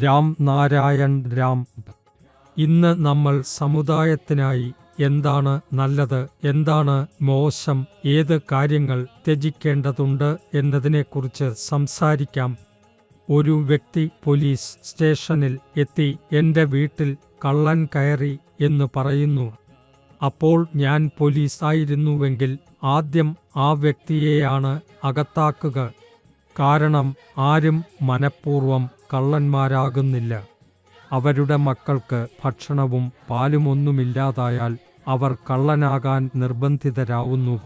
രാം നാരായൺ രാം. ഇന്ന് നമ്മൾ സമുദായത്തിനായി എന്താണ് നല്ലത്, എന്താണ് മോശം, ഏത് കാര്യങ്ങൾ ത്യജിക്കേണ്ടതുണ്ട് എന്നതിനെക്കുറിച്ച് സംസാരിക്കാം. ഒരു വ്യക്തി പോലീസ് സ്റ്റേഷനിൽ എത്തി എൻ്റെ വീട്ടിൽ കള്ളൻ കയറി എന്ന് പറയുന്നു. അപ്പോൾ ഞാൻ പോലീസ് ആയിരുന്നുവെങ്കിൽ ആദ്യം ആ വ്യക്തിയെയാണ് അകത്താക്കുക. കാരണം ആരും മനഃപൂർവ്വം കള്ളന്മാരാകുന്നില്ല. അവരുടെ മക്കൾക്ക് ഭക്ഷണവും പാലുമൊന്നുമില്ലാതായാൽ അവർ കള്ളനാകാൻ നിർബന്ധിതരാവുന്നു.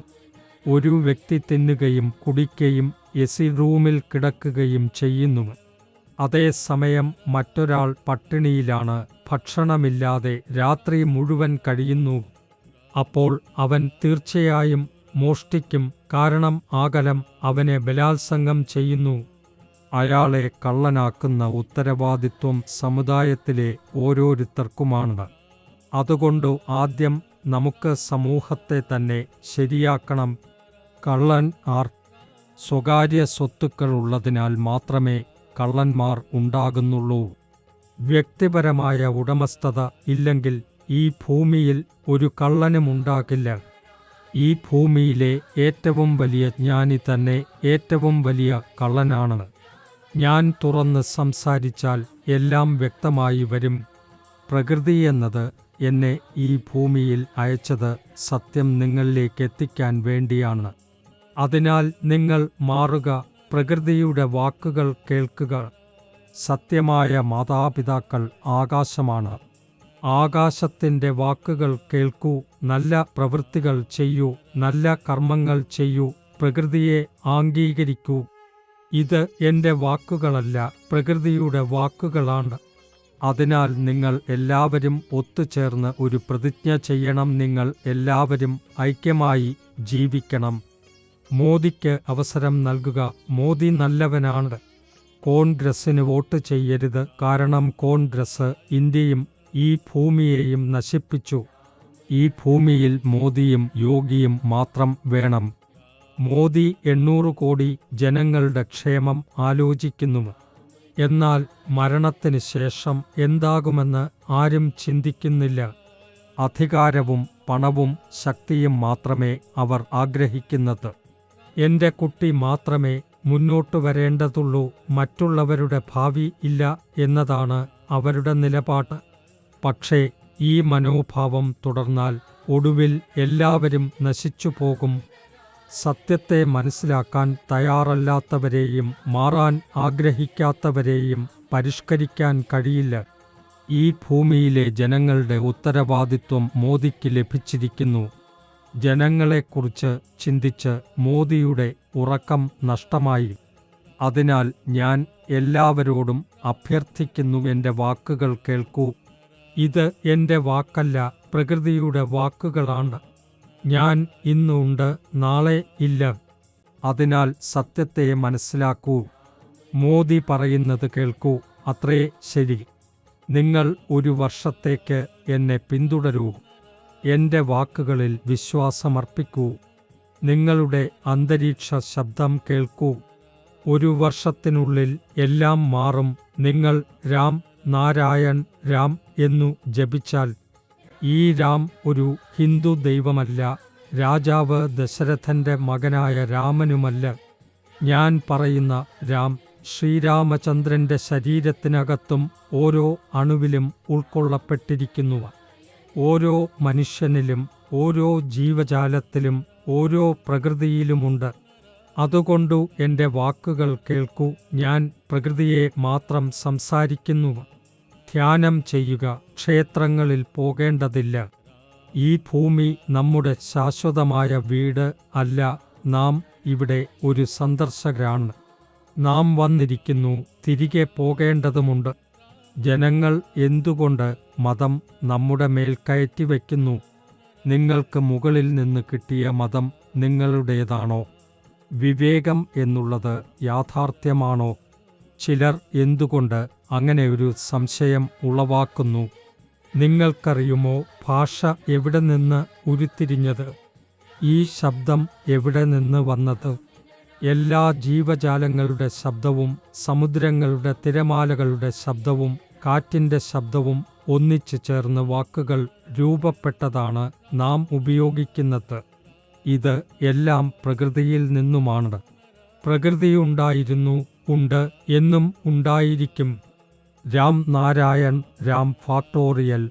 ഒരു വ്യക്തി തിന്നുകയും കുടിക്കുകയും എസി റൂമിൽ കിടക്കുകയും ചെയ്യുന്നു. അതേസമയം മറ്റൊരാൾ പട്ടിണിയിലാണ്, ഭക്ഷണമില്ലാതെ രാത്രി മുഴുവൻ കഴിയുന്നു. അപ്പോൾ അവൻ തീർച്ചയായും മോഷ്ടിക്കും. കാരണം ആകലം അവനെ ബലാത്സംഗം ചെയ്യുന്നു. അയാളെ കള്ളനാക്കുന്ന ഉത്തരവാദിത്വം സമുദായത്തിലെ ഓരോരുത്തർക്കുമാണ്. അതുകൊണ്ട് ആദ്യം നമുക്ക് സമൂഹത്തെ തന്നെ ശരിയാക്കണം. കള്ളൻ ആർ? സ്വകാര്യ സ്വത്തുക്കൾ ഉള്ളതിനാൽ മാത്രമേ കള്ളന്മാർ ഉണ്ടാകുന്നുള്ളൂ. വ്യക്തിപരമായ ഉടമസ്ഥത ഇല്ലെങ്കിൽ ഈ ഭൂമിയിൽ ഒരു കള്ളനുമുണ്ടാകില്ല. ഈ ഭൂമിയിലെ ഏറ്റവും വലിയ ജ്ഞാനി തന്നെ ഏറ്റവും വലിയ കള്ളനാണ്. ഞാൻ തുറന്ന് സംസാരിച്ചാൽ എല്ലാം വ്യക്തമായി വരും. പ്രകൃതി എന്നത് എന്നെ ഈ ഭൂമിയിൽ അയച്ചത് സത്യം നിങ്ങളിലേക്ക് എത്തിക്കാൻ വേണ്ടിയാണ്. അതിനാൽ നിങ്ങൾ മാറുക, പ്രകൃതിയുടെ വാക്കുകൾ കേൾക്കുക. സത്യമായ മാതാപിതാക്കൾ ആകാശമാണ്. ആകാശത്തിൻ്റെ വാക്കുകൾ കേൾക്കൂ, നല്ല പ്രവൃത്തികൾ ചെയ്യൂ, നല്ല കർമ്മങ്ങൾ ചെയ്യൂ, പ്രകൃതിയെ അംഗീകരിക്കൂ. ഇത് എൻ്റെ വാക്കുകളല്ല, പ്രകൃതിയുടെ വാക്കുകളാണ്. അതിനാൽ നിങ്ങൾ എല്ലാവരും ഒത്തുചേർന്ന് ഒരു പ്രതിജ്ഞ ചെയ്യണം. നിങ്ങൾ എല്ലാവരും ഐക്യമായി ജീവിക്കണം. മോദിക്ക് അവസരം നൽകുക. മോദി നല്ലവനാണ്. കോൺഗ്രസിന് വോട്ട് ചെയ്യരുത്. കാരണം കോൺഗ്രസ് ഇന്ത്യയും ഈ ഭൂമിയെയും നശിപ്പിച്ചു. ഈ ഭൂമിയിൽ മോദിയും യോഗിയും മാത്രം വേണം. മോദി 800 കോടി ജനങ്ങളുടെ ക്ഷേമം ആലോചിക്കുന്നു. എന്നാൽ മരണത്തിന് ശേഷം എന്താകുമെന്ന് ആരും ചിന്തിക്കുന്നില്ല. അധികാരവും പണവും ശക്തിയും മാത്രമേ അവർ ആഗ്രഹിക്കുന്നത്. എൻ്റെ കുട്ടി മാത്രമേ മുന്നോട്ട് വരേണ്ടതുള്ളൂ, മറ്റുള്ളവരുടെ ഭാവി ഇല്ല എന്നതാണ് അവരുടെ നിലപാട്. പക്ഷേ ഈ മനോഭാവം തുടർന്നാൽ ഒടുവിൽ എല്ലാവരും നശിച്ചുപോകും. സത്യത്തെ മനസ്സിലാക്കാൻ തയ്യാറല്ലാത്തവരെയും മാറാൻ ആഗ്രഹിക്കാത്തവരെയും പരിഷ്കരിക്കാൻ കഴിയില്ല. ഈ ഭൂമിയിലെ ജനങ്ങളുടെ ഉത്തരവാദിത്വം മോദിക്ക് ലഭിച്ചിരിക്കുന്നു. ജനങ്ങളെക്കുറിച്ച് ചിന്തിച്ച് മോദിയുടെ ഉറക്കം നഷ്ടമായി. അതിനാൽ ഞാൻ എല്ലാവരോടും അഭ്യർത്ഥിക്കുന്നു, എൻ്റെ വാക്കുകൾ കേൾക്കൂ. ഇത് എൻ്റെ വാക്കല്ല, പ്രകൃതിയുടെ വാക്കുകളാണ്. ഞാൻ ഇന്ന് ഉണ്ട്, നാളെ ഇല്ല. അതിനാൽ സത്യത്തെ മനസ്സിലാക്കൂ. മോദി പറയുന്നത് കേൾക്കൂ, അത്രേ ശരി. നിങ്ങൾ 1 വർഷത്തേക്ക് എന്നെ പിന്തുടരൂ. എൻ്റെ വാക്കുകളിൽ വിശ്വാസമർപ്പിക്കൂ. നിങ്ങളുടെ അന്തരീക്ഷ ശബ്ദം കേൾക്കൂ. 1 വർഷത്തിനുള്ളിൽ എല്ലാം മാറും. നിങ്ങൾ രാം നാരായൺ രാം എന്നു ജപിച്ചാൽ. ഈ രാം ഒരു ഹിന്ദു ദൈവമല്ല, രാജാവ് ദശരഥൻ്റെ മകനായ രാമനുമല്ല. ഞാൻ പറയുന്ന രാം ശ്രീരാമചന്ദ്രൻ്റെ ശരീരത്തിനകത്തും ഓരോ അണുവിലും ഉൾക്കൊള്ളപ്പെട്ടിരിക്കുന്നു. ഓരോ മനുഷ്യനിലും, ഓരോ ജീവജാലത്തിലും, ഓരോ പ്രകൃതിയിലുമുണ്ട്. അതുകൊണ്ടു എൻ്റെ വാക്കുകൾ കേൾക്കൂ. ഞാൻ പ്രകൃതിയെ മാത്രം സംസാരിക്കുന്നു. ധ്യാനം ചെയ്യുക. ക്ഷേത്രങ്ങളിൽ പോകേണ്ടതില്ല. ഈ ഭൂമി നമ്മുടെ ശാശ്വതമായ വീട് അല്ല. നാം ഇവിടെ ഒരു സന്ദർശകരാണ്. നാം വന്നിരിക്കുന്നു, തിരികെ പോകേണ്ടതുമുണ്ട്. ജനങ്ങൾ എന്തുകൊണ്ട് മതം നമ്മുടെ മേൽ കയറ്റിവെക്കുന്നു? നിങ്ങൾക്ക് മുകളിൽ നിന്ന് കിട്ടിയ മതം നിങ്ങളുടേതാണോ? വിവേകം എന്നുള്ളത് യാഥാർത്ഥ്യമാണോ? ചിലർ എന്തുകൊണ്ട് അങ്ങനെ ഒരു സംശയം ഉളവാക്കുന്നു? നിങ്ങൾക്കറിയുമോ ഭാഷ എവിടെ നിന്ന് ഉരുത്തിരിഞ്ഞത്? ഈ ശബ്ദം എവിടെ നിന്ന് വന്നത്? എല്ലാ ജീവജാലങ്ങളുടെ ശബ്ദവും സമുദ്രങ്ങളുടെ തിരമാലകളുടെ ശബ്ദവും കാറ്റിൻ്റെ ശബ്ദവും ഒന്നിച്ചു ചേർന്ന് വാക്കുകൾ രൂപപ്പെട്ടതാണ് നാം ഉപയോഗിക്കുന്നത്. ഇത് എല്ലാം പ്രകൃതിയിൽ നിന്നുമാണ്. പ്രകൃതിയുണ്ടായിരുന്നു, ഉണ്ട്, എന്നും ഉണ്ടായിരിക്കും. രാം നാരായൺ രാം ഫാക്ടോറിയൽ.